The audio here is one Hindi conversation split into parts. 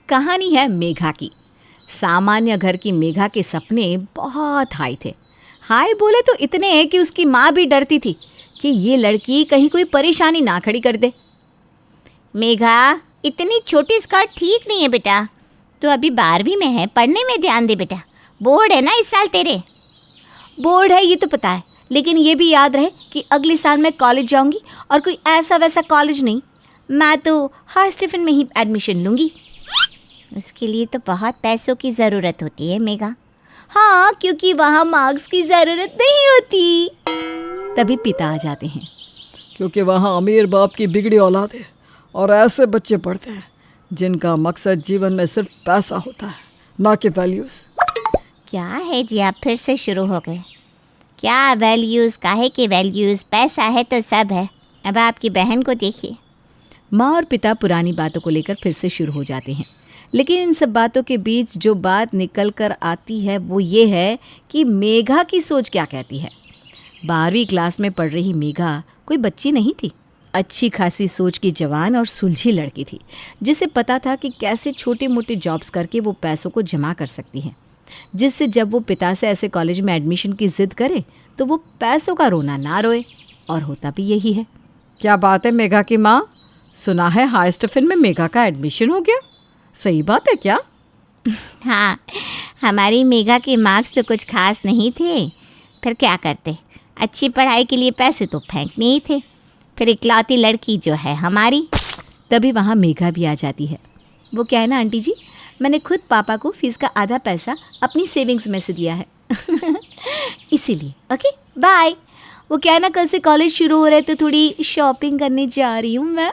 कहानी है मेघा की। सामान्य घर की मेघा के सपने बहुत हाई थे। हाई बोले तो इतने हैं कि उसकी माँ भी डरती थी कि ये लड़की कहीं कोई परेशानी ना खड़ी कर दे। मेघा, इतनी छोटी स्कर्ट ठीक नहीं है बेटा। तू अभी 12वीं में है, पढ़ने में ध्यान दे बेटा। बोर्ड है ना इस साल तेरे। बोर्ड है ये तो पता है, लेकिन ये भी याद रहे कि अगले साल मैं कॉलेज जाऊंगी और कोई ऐसा वैसा कॉलेज नहीं, मैं तो हाई स्टीफन में ही एडमिशन लूँगी। उसके लिए तो बहुत पैसों की ज़रूरत होती है मेघा। हाँ, क्योंकि वहाँ मार्क्स की ज़रूरत नहीं होती। तभी पिता आ जाते हैं। क्योंकि वहाँ अमीर बाप की बिगड़ी औलाद है और ऐसे बच्चे पढ़ते हैं जिनका मकसद जीवन में सिर्फ पैसा होता है, ना कि वैल्यूज़। क्या है जी, आप फिर से शुरू हो गए। क्या वैल्यूज़, काहे के वैल्यूज़? पैसा है तो सब है। अब आपकी बहन को देखिए। माँ और पिता पुरानी बातों को लेकर फिर से शुरू हो जाते हैं, लेकिन इन सब बातों के बीच जो बात निकल कर आती है वो ये है कि मेघा की सोच क्या कहती है। 12वीं क्लास में पढ़ रही मेघा कोई बच्ची नहीं थी। अच्छी खासी सोच की जवान और सुलझी लड़की थी, जिसे पता था कि कैसे छोटे मोटे जॉब्स करके वो पैसों को जमा कर सकती है, जिससे जब वो पिता से ऐसे कॉलेज में एडमिशन की जिद करे तो वो पैसों का रोना ना रोए। और होता भी यही है। क्या बात है मेघा की माँ, सुना है हाई स्टीफन में मेघा का एडमिशन हो गया, सही बात है क्या? हाँ, हमारी मेघा के मार्क्स तो कुछ खास नहीं थे, फिर क्या करते। अच्छी पढ़ाई के लिए पैसे तो फेंकने ही थे। फिर इकलौती लड़की जो है हमारी। तभी वहाँ मेघा भी आ जाती है। वो क्या है ना आंटी जी, मैंने खुद पापा को फीस का आधा पैसा अपनी सेविंग्स में से दिया है इसीलिए। Okay bye. वो क्या है ना, कल से कॉलेज शुरू हो रहे तो थोड़ी शॉपिंग करने जा रही हूँ मैं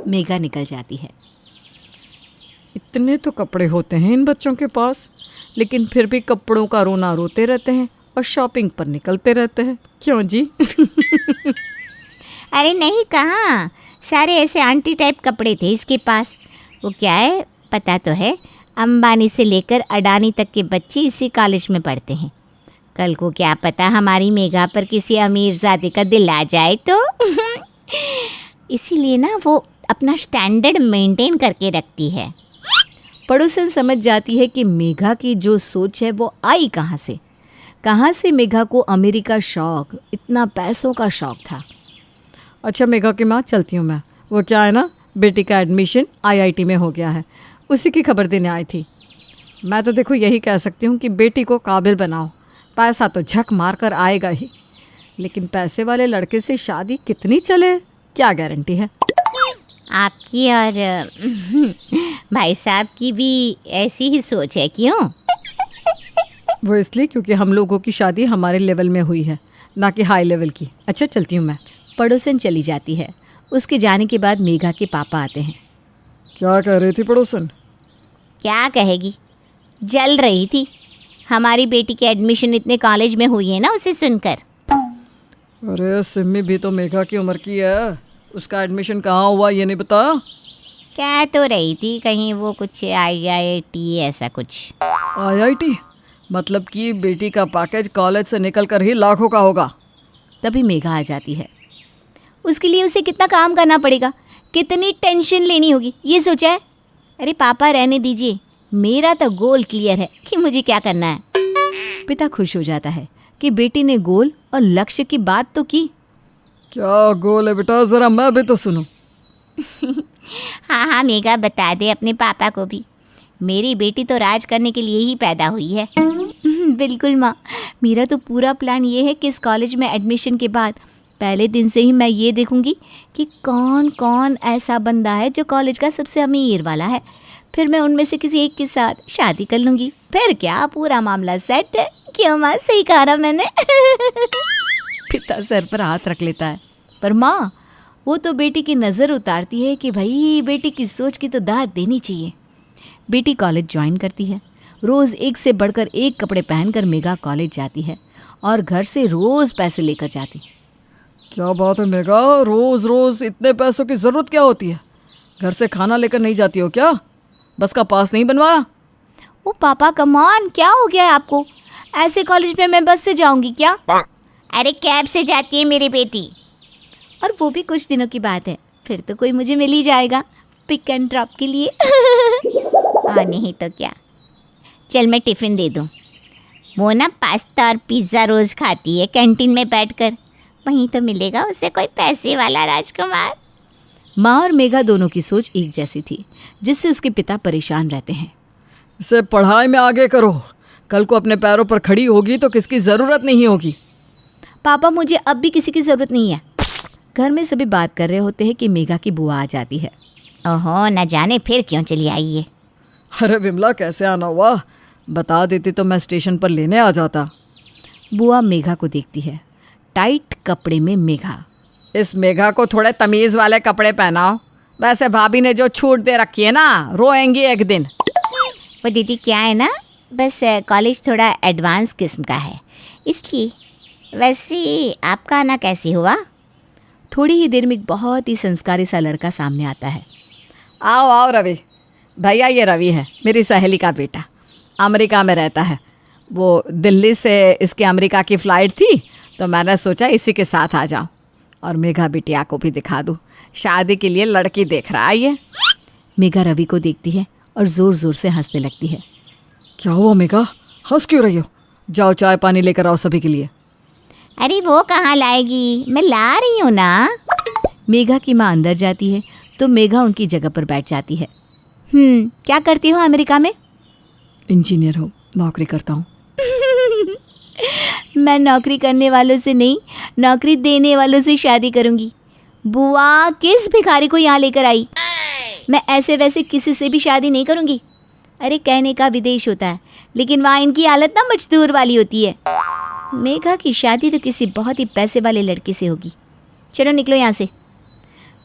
मेघा निकल जाती है। इतने तो कपड़े होते हैं इन बच्चों के पास, लेकिन फिर भी कपड़ों का रोना रोते रहते हैं और शॉपिंग पर निकलते रहते हैं, क्यों जी? अरे नहीं, कहाँ, सारे ऐसे आंटी टाइप कपड़े थे इसके पास। वो क्या है पता तो है, अंबानी से लेकर अडानी तक के बच्चे इसी कॉलेज में पढ़ते हैं। कल को क्या पता हमारी मेघा पर किसी अमीरजादे का दिल आ जाए तो इसीलिए ना वो अपना स्टैंडर्ड मेंटेन करके रखती है। पड़ोसन समझ जाती है कि मेघा की जो सोच है वो आई कहाँ से मेघा को अमेरिका का शौक़, इतना पैसों का शौक़ था। अच्छा मेघा की माँ, चलती हूँ मैं। वो क्या है ना, बेटी का एडमिशन आईआईटी में हो गया है, उसी की खबर देने आई थी। मैं तो देखो यही कह सकती हूँ कि बेटी को काबिल बनाओ, पैसा तो झक मार कर आएगा ही, लेकिन पैसे वाले लड़के से शादी कितनी चले, क्या गारंटी है? आपकी और भाई साहब की भी ऐसी ही सोच है क्यों? वो इसलिए क्योंकि हम लोगों की शादी हमारे लेवल में हुई है, ना कि हाई लेवल की। अच्छा चलती हूँ मैं। पड़ोसन चली जाती है। उसके जाने के बाद मेघा के पापा आते हैं। क्या कह रही थी पड़ोसन? क्या कहेगी, जल रही थी। हमारी बेटी की एडमिशन इतने कॉलेज में हुई है ना उसे सुनकर। अरे सिम्मी भी तो मेघा की उम्र की है, उसका एडमिशन कहाँ हुआ ये नहीं पता? कह तो रही थी कहीं वो कुछ IIT ऐसा कुछ। IIT मतलब कि बेटी का पैकेज कॉलेज से निकल कर ही लाखों का होगा। तभी मेघा आ जाती है। उसके लिए उसे कितना काम करना पड़ेगा, कितनी टेंशन लेनी होगी, ये सोचा है? अरे पापा रहने दीजिए, मेरा तो गोल क्लियर है कि मुझे क्या करना है। पिता खुश हो जाता है कि बेटी ने गोल और लक्ष्य की बात तो की। क्या गोल है बेटा, ज़रा मैं भी तो सुनूं। हाँ मेघा, बता दे अपने पापा को भी, मेरी बेटी तो राज करने के लिए ही पैदा हुई है। बिल्कुल माँ, मेरा तो पूरा प्लान ये है कि इस कॉलेज में एडमिशन के बाद पहले दिन से ही मैं ये देखूंगी कि कौन कौन ऐसा बंदा है जो कॉलेज का सबसे अमीर वाला है, फिर मैं उनमें से किसी एक के साथ शादी कर लूँगी। फिर क्या, पूरा मामला सेट है। क्यों माँ, सही कहा ना मैंने? पिता सर पर हाथ रख लेता है। पर माँ, वो तो बेटी की नज़र उतारती है कि भाई बेटी की सोच की तो दाद देनी चाहिए। बेटी कॉलेज ज्वाइन करती है। रोज़ एक से बढ़कर एक कपड़े पहनकर मेघा कॉलेज जाती है और घर से रोज़ पैसे लेकर जाती। क्या बात है मेघा, रोज़ रोज़ इतने पैसों की ज़रूरत क्या होती है? घर से खाना लेकर नहीं जाती हो क्या? बस का पास नहीं बनवाया? ओ पापा कमान, क्या हो गया है आपको? ऐसे कॉलेज में मैं बस से जाऊंगी क्या? अरे कैब से जाती है मेरी बेटी। और वो भी कुछ दिनों की बात है, फिर तो कोई मुझे मिल ही जाएगा। पिक एंड ड्रॉप के लिए। और नहीं तो क्या। चल मैं टिफ़िन दे दूँ। वो ना पास्ता और पिज़्ज़ा रोज़ खाती है कैंटीन में बैठकर, वहीं तो मिलेगा उसे कोई पैसे वाला राजकुमार। माँ और मेघा दोनों की सोच एक जैसी थी, जिससे उसके पिता परेशान रहते हैं। इसे पढ़ाई में आगे करो, कल को अपने पैरों पर खड़ी होगी तो किसकी ज़रूरत नहीं होगी। पापा मुझे अब भी किसी की ज़रूरत नहीं है। घर में सभी बात कर रहे होते हैं कि मेघा की बुआ आ जाती है। ओहो, न जाने फिर क्यों चली आई है। अरे विमला, कैसे आना हुआ? बता देती तो मैं स्टेशन पर लेने आ जाता। बुआ मेघा को देखती है। टाइट कपड़े में मेघा। इस मेघा को थोड़े तमीज़ वाले कपड़े पहनाओ। वैसे भाभी ने जो छूट दे रखी है ना, रोएंगी एक दिन। वो दीदी क्या है ना, बस कॉलेज थोड़ा एडवांस किस्म का है इसलिए। वैसे आपका आना कैसे हुआ? थोड़ी ही देर में एक बहुत ही संस्कारी सा लड़का सामने आता है। आओ आओ रवि। भैया ये रवि है, मेरी सहेली का बेटा, अमेरिका में रहता है। वो दिल्ली से इसकी अमेरिका की फ़्लाइट थी तो मैंने सोचा इसी के साथ आ जाऊं और मेघा बिटिया को भी दिखा दूं। शादी के लिए लड़की देख रहा है ये। मेघा रवि को देखती है और ज़ोर ज़ोर से हंसने लगती है। क्या हुआ मेघा, हंस क्यों रही हो? जाओ चाय पानी लेकर आओ सभी के लिए। अरे वो कहाँ लाएगी, मैं ला रही हूँ ना। मेघा की माँ अंदर जाती है तो मेघा उनकी जगह पर बैठ जाती है। क्या करती हो अमेरिका में? इंजीनियर हो, नौकरी करता हूँ। मैं नौकरी करने वालों से नहीं, नौकरी देने वालों से शादी करूंगी। बुआ किस भिखारी को यहाँ लेकर आई? मैं ऐसे वैसे किसी से भी शादी नहीं करूंगी। अरे कहने का विदेश होता है, लेकिन वहाँ इनकी हालत ना मजदूर वाली होती है। मेघा की शादी तो किसी बहुत ही पैसे वाले लड़के से होगी। चलो निकलो यहाँ से।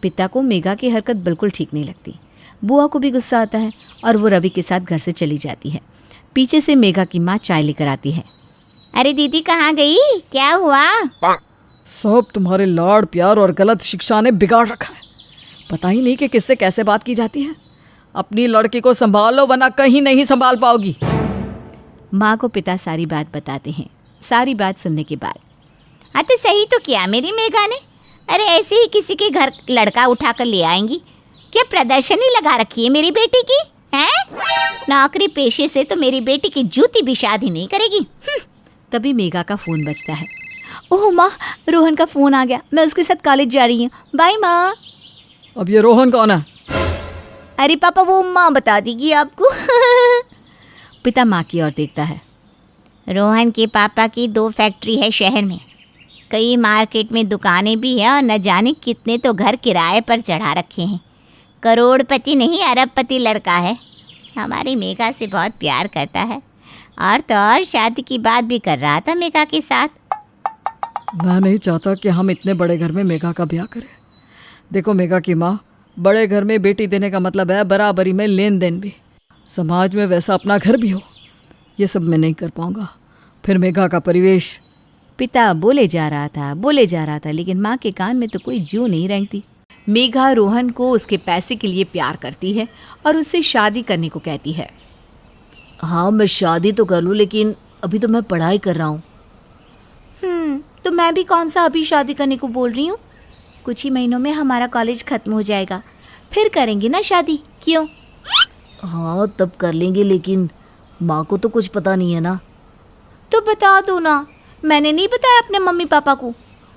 पिता को मेघा की हरकत बिल्कुल ठीक नहीं लगती। बुआ को भी गुस्सा आता है और वो रवि के साथ घर से चली जाती है। पीछे से मेघा की माँ चाय लेकर आती है। अरे दीदी कहाँ गई, क्या हुआ? सब तुम्हारे लाड़ प्यार और गलत शिक्षा ने बिगाड़ रखा है। पता ही नहीं कि किससे कैसे बात की जाती है। अपनी लड़की को संभालो वरना कहीं नहीं संभाल पाओगी। माँ को पिता सारी बात बताते हैं। सारी बात सुनने के बाद, हाँ तो सही तो किया मेरी मेघा ने। अरे ऐसे ही किसी के घर लड़का उठा कर ले आएंगी? क्या प्रदर्शनी लगा रखी है मेरी बेटी की, हैं? नौकरी पेशे से तो मेरी बेटी की जूती भी शादी नहीं करेगी। तभी मेघा का फ़ोन बजता है। ओह माँ, रोहन का फ़ोन आ गया, मैं उसके साथ कॉलेज जा रही हूँ। बाय माँ। अब ये रोहन कौन है? अरे पापा वो माँ बता देगी आपको। पिता माँ की ओर देखता है। रोहन के पापा की 2 फैक्ट्री है शहर में, कई मार्केट में दुकानें भी हैं और न जाने कितने तो घर किराए पर चढ़ा रखे हैं। करोड़पति नहीं अरबपति लड़का है। हमारी मेघा से बहुत प्यार करता है और तो और शादी की बात भी कर रहा था मेघा के साथ। मैं नहीं चाहता कि हम इतने बड़े घर में मेघा का ब्याह करें। देखो मेघा की माँ, बड़े घर में बेटी देने का मतलब है बराबरी में लेन देन भी। समाज में वैसा अपना घर भी हो। ये सब मैं नहीं कर पाऊँगा। फिर मेघा का परिवेश। पिता बोले जा रहा था, लेकिन माँ के कान में तो कोई जू नहीं रेंगती। मेघा रोहन को उसके पैसे के लिए प्यार करती है और उससे शादी करने को कहती है। हाँ मैं शादी तो कर लूँ, लेकिन अभी तो मैं पढ़ाई कर रहा हूँ। तो मैं भी कौन सा अभी शादी करने को बोल रही हूँ। कुछ ही महीनों में हमारा कॉलेज ख़त्म हो जाएगा, फिर करेंगे ना शादी, क्यों? हाँ तब कर लेंगे, लेकिन माँ को तो कुछ पता नहीं है ना। तो बता दो ना, मैंने नहीं बताया अपने मम्मी पापा को।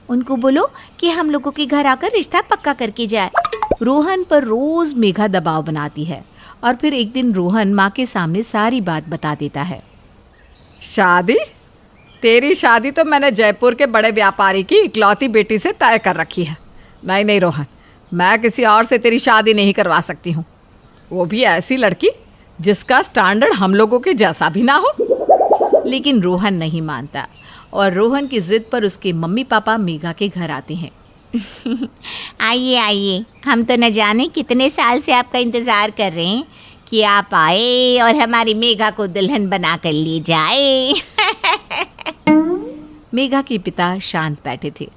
उनको बोलो कि हम लोगों के घर आकर रिश्ता पक्का करके जाए। रोहन पर रोज़ मेघा दबाव बनाती है और फिर एक दिन रोहन माँ के सामने सारी बात बता देता है। शादी? तेरी शादी तो मैंने जयपुर के बड़े व्यापारी की इकलौती बेटी से तय कर रखी है। नहीं नहीं रोहन, मैं किसी और से तेरी शादी नहीं करवा सकती हूँ, वो भी ऐसी लड़की जिसका स्टैंडर्ड हम लोगों के जैसा भी ना हो। लेकिन रोहन नहीं मानता और रोहन की जिद पर उसके मम्मी पापा मेघा के घर आते हैं। आइए आइए, हम तो न जाने कितने साल से आपका इंतज़ार कर रहे हैं कि आप आए और हमारी मेघा को दुल्हन बना कर ले जाए। मेघा के पिता शांत बैठे थे।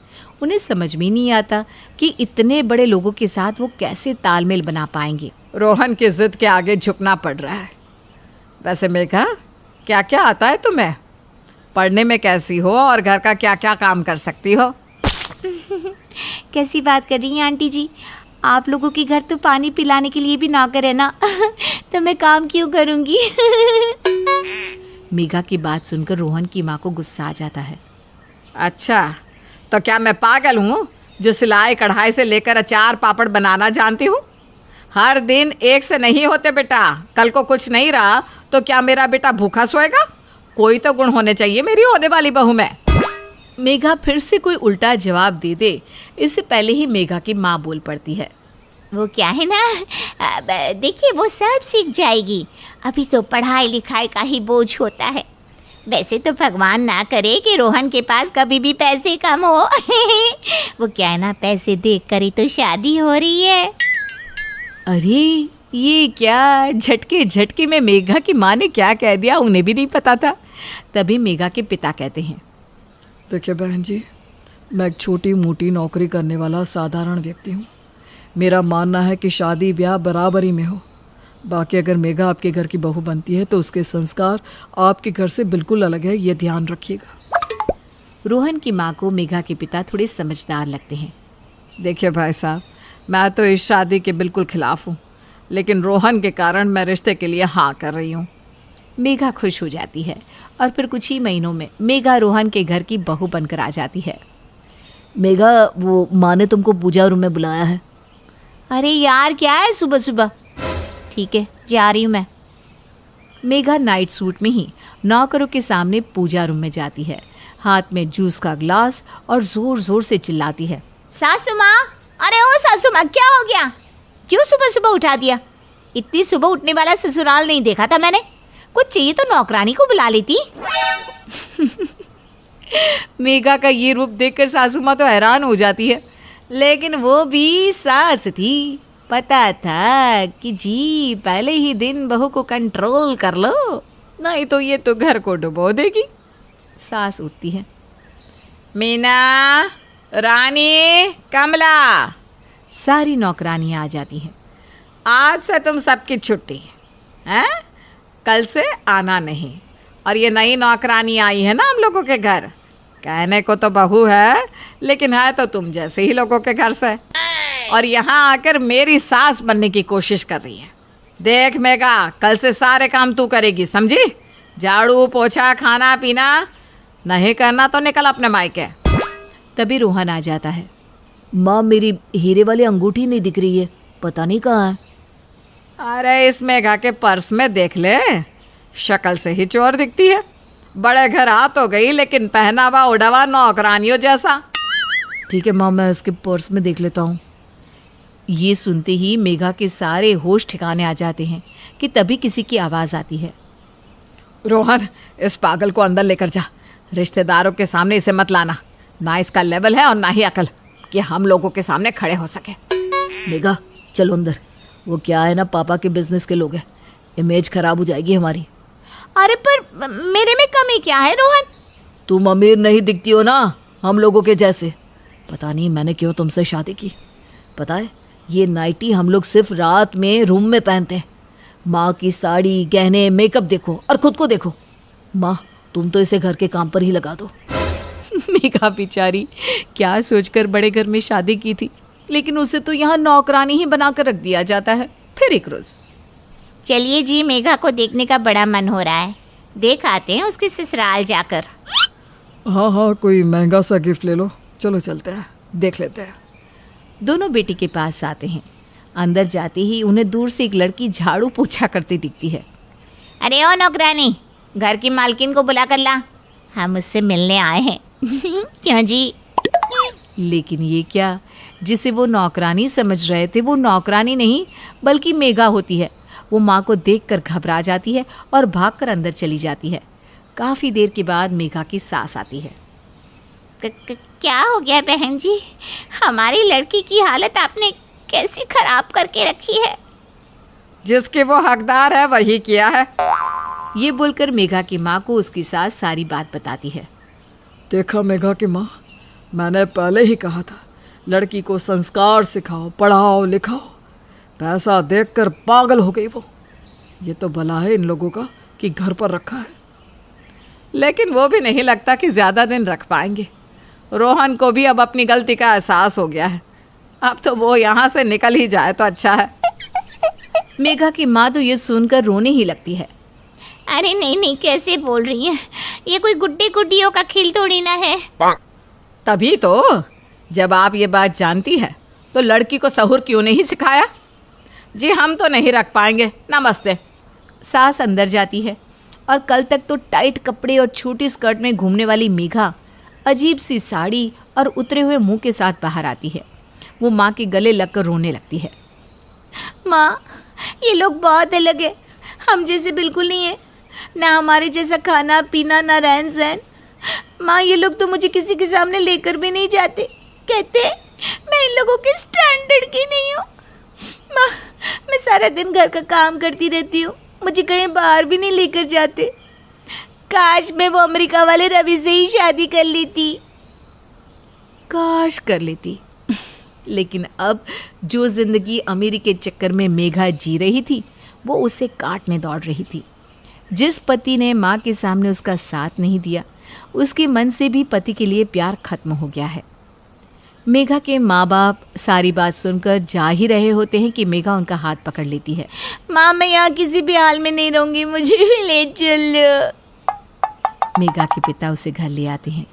उन्हें समझ में नहीं आता कि इतने बड़े लोगों के साथ वो कैसे तालमेल बना पाएंगे। रोहन की जिद के आगे झुकना पड़ रहा है। वैसे मेघा, क्या क्या आता है तुम्हें? पढ़ने में कैसी हो और घर का क्या क्या काम कर सकती हो? कैसी बात कर रही हैं आंटी जी? आप लोगों के घर तो पानी पिलाने के लिए भी नौकर है ना तो मैं काम क्यों करूँगी। मेघा की बात सुनकर रोहन की माँ को गुस्सा आ जाता है। अच्छा, तो क्या मैं पागल हूँ जो सिलाई कढ़ाई से लेकर अचार पापड़ बनाना जानती हूँ? हर दिन एक से नहीं होते बेटा। कल को कुछ नहीं रहा तो क्या मेरा बेटा भूखा सोएगा? कोई तो गुण होने चाहिए मेरी होने वाली बहू में। मेघा फिर से कोई उल्टा जवाब दे दे इससे पहले ही मेघा की माँ बोल पड़ती है। वो क्या है ना, देखिए वो सब सीख जाएगी, अभी तो पढ़ाई लिखाई का ही बोझ होता है। वैसे तो भगवान ना करे कि रोहन के पास कभी भी पैसे कम हो वो क्या है ना, पैसे देख कर ही तो शादी हो रही है। अरे ये क्या, झटके झटके में मेघा की माँ ने क्या कह दिया उन्हें भी नहीं पता था। तभी मेघा के पिता कहते हैं, देखिए बहन जी, मैं एक छोटी मोटी नौकरी करने वाला साधारण व्यक्ति हूँ। मेरा मानना है कि शादी ब्याह बराबरी में हो। बाकी अगर मेघा आपके घर की बहू बनती है तो उसके संस्कार आपके घर से बिल्कुल अलग है, ये ध्यान रखिएगा। रोहन की माँ को मेघा के पिता थोड़े समझदार लगते हैं। देखिए भाई साहब, मैं तो इस शादी के बिल्कुल खिलाफ हूँ, लेकिन रोहन के कारण मैं रिश्ते के लिए हाँ कर रही हूँ। मेघा खुश हो जाती है और फिर कुछ ही महीनों में मेघा रोहन के घर की बहू बनकर आ जाती है। मेघा, वो माँ ने तुमको पूजा रूम में बुलाया है। अरे यार क्या है सुबह सुबह, ठीक है जा रही हूँ मैं। मेघा नाइट सूट में ही नौकरों के सामने पूजा रूम में जाती है, हाथ में जूस का ग्लास और जोर जोर से चिल्लाती है, सासू माँ, अरे ओ सासू माँ क्या हो गया, क्यों सुबह सुबह उठा दिया? इतनी सुबह उठने वाला ससुराल नहीं देखा था मैंने, कुछ चाहिए तो नौकरानी को बुला लेती। मेघा का ये रूप देखकर सासू माँ तो हैरान हो जाती है, लेकिन वो भी सास थी। पता था कि जी पहले ही दिन बहू को कंट्रोल कर लो, नहीं तो ये तो घर को डुबो देगी। सास उठती है, मीना, रानी, कमला, सारी नौकरानियाँ आ जाती हैं। आज से तुम सबकी छुट्टी है, कल से आना नहीं। और ये नई नौकरानी आई है ना हम लोगों के घर, कहने को तो बहू है लेकिन है तो तुम जैसे ही लोगों के घर से, और यहाँ आकर मेरी सास बनने की कोशिश कर रही है। देख मेघा, कल से सारे काम तू करेगी, समझी? झाड़ू पोछा खाना पीना नहीं करना तो निकल अपने मायके। तभी रोहन आ जाता है। माँ, मेरी हीरे वाली अंगूठी नहीं दिख रही है, पता नहीं कहाँ है। अरे इस मेघा के पर्स में देख ले, शक्ल से ही चोर दिखती है। बड़े घर आ तो गई लेकिन पहनावा उड़ावा नौकरानियों जैसा। ठीक है माँ, मैं उसके पर्स में देख लेता हूँ। ये सुनते ही मेघा के सारे होश ठिकाने आ जाते हैं कि तभी किसी की आवाज़ आती है, रोहन, इस पागल को अंदर लेकर जा, रिश्तेदारों के सामने इसे मत लाना, ना इसका लेवल है और ना ही अकल कि हम लोगों के सामने खड़े हो सके। मेघा चलो अंदर, वो क्या है ना, पापा के बिजनेस के लोग हैं, इमेज खराब हो जाएगी हमारी। अरे पर मेरे में कमी क्या है रोहन? तुम अमीर नहीं दिखती हो ना हम लोगों के जैसे। पता नहीं मैंने क्यों तुमसे शादी की। पता है, ये नाइटी हम लोग सिर्फ रात में रूम में पहनते हैं। माँ की साड़ी, गहने, मेकअप देखो और खुद को देखो। माँ, तुम तो इसे घर के काम पर ही लगा दो। मेघा बेचारी क्या सोचकर बड़े घर में शादी की थी, लेकिन उसे तो यहाँ नौकरानी ही बनाकर रख दिया जाता है। फिर एक रोज, चलिए जी, मेघा को देखने का बड़ा मन हो रहा है, देख आते हैं उसके ससुराल जाकर। हाँ हाँ, कोई महंगा सा गिफ्ट ले लो, चलो चलते हैं, देख लेते हैं। दोनों बेटी के पास आते हैं। अंदर जाते ही उन्हें दूर से एक लड़की झाड़ू पोछा करती दिखती है। अरे ओ नौकरानी, घर की मालकिन को बुला कर ला, हम उससे मिलने आए हैं। क्यों जी? लेकिन ये क्या, जिसे वो नौकरानी समझ रहे थे वो नौकरानी नहीं बल्कि मेघा होती है। वो माँ को देखकर घबरा जाती है और भागकर अंदर चली जाती है। काफ़ी देर के बाद मेघा की सास आती है। क्या हो गया बहन जी, हमारी लड़की की हालत आपने कैसे खराब करके रखी है? जिसके वो हकदार है वही किया है। ये बोलकर मेघा की माँ को उसकी सास सारी बात बताती है। देखा मेघा की माँ, मैंने पहले ही कहा था, लड़की को संस्कार सिखाओ, पढ़ाओ लिखाओ। पैसा देखकर पागल हो गई वो। ये तो भला है इन लोगों का कि घर पर रखा है, लेकिन वो भी नहीं लगता कि ज़्यादा दिन रख पाएंगे। रोहन को भी अब अपनी गलती का एहसास हो गया है। अब तो वो यहाँ से निकल ही जाए तो अच्छा है। मेघा की माँ तो ये सुनकर रोने ही लगती है। अरे नहीं नहीं, कैसे बोल रही हैं, ये कोई गुड्डे गुड्डियों का खेल थोड़ी ना है। तभी तो, जब आप ये बात जानती है तो लड़की को सहूर क्यों नहीं सिखाया? जी हम तो नहीं रख पाएंगे, नमस्ते। सास अंदर जाती है और कल तक तो टाइट कपड़े और छोटी स्कर्ट में घूमने वाली मेघा अजीब सी साड़ी और उतरे हुए मुंह के साथ बाहर आती है। वो माँ के गले लगकर रोने लगती है। माँ, ये लोग बहुत अलग है, हम जैसे बिल्कुल नहीं है, ना हमारे जैसा खाना पीना ना रहन सहन। माँ, ये लोग तो मुझे किसी के सामने लेकर भी नहीं जाते, कहते मैं इन लोगों के स्टैंडर्ड की नहीं हूँ। माँ, मैं सारा दिन घर का काम करती रहती हूँ, मुझे कहीं बाहर भी नहीं लेकर जाते। काश मैं वो अमेरिका वाले रवि से ही शादी कर लेती। काश कर लेती। लेकिन अब जो जिंदगी अमीरी के चक्कर में मेघा जी रही थी वो उसे काटने दौड़ रही थी। जिस पति ने माँ के सामने उसका साथ नहीं दिया, उसके मन से भी पति के लिए प्यार खत्म हो गया है। मेघा के माँ बाप सारी बात सुनकर जा ही रहे होते हैं कि मेघा उनका हाथ पकड़ लेती है। माँ, मैं यहाँ किसी भी हाल में नहीं रहूँगी, मुझे भी ले चलो। मेघा के पिता उसे घर ले आते हैं।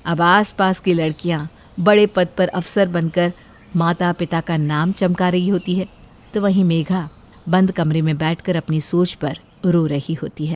अब आसपास की लड़कियाँ बड़े पद पर अफसर बनकर माता पिता का नाम चमका रही होती है, तो वहीं मेघा बंद कमरे में बैठकर अपनी सोच पर रो रही होती है।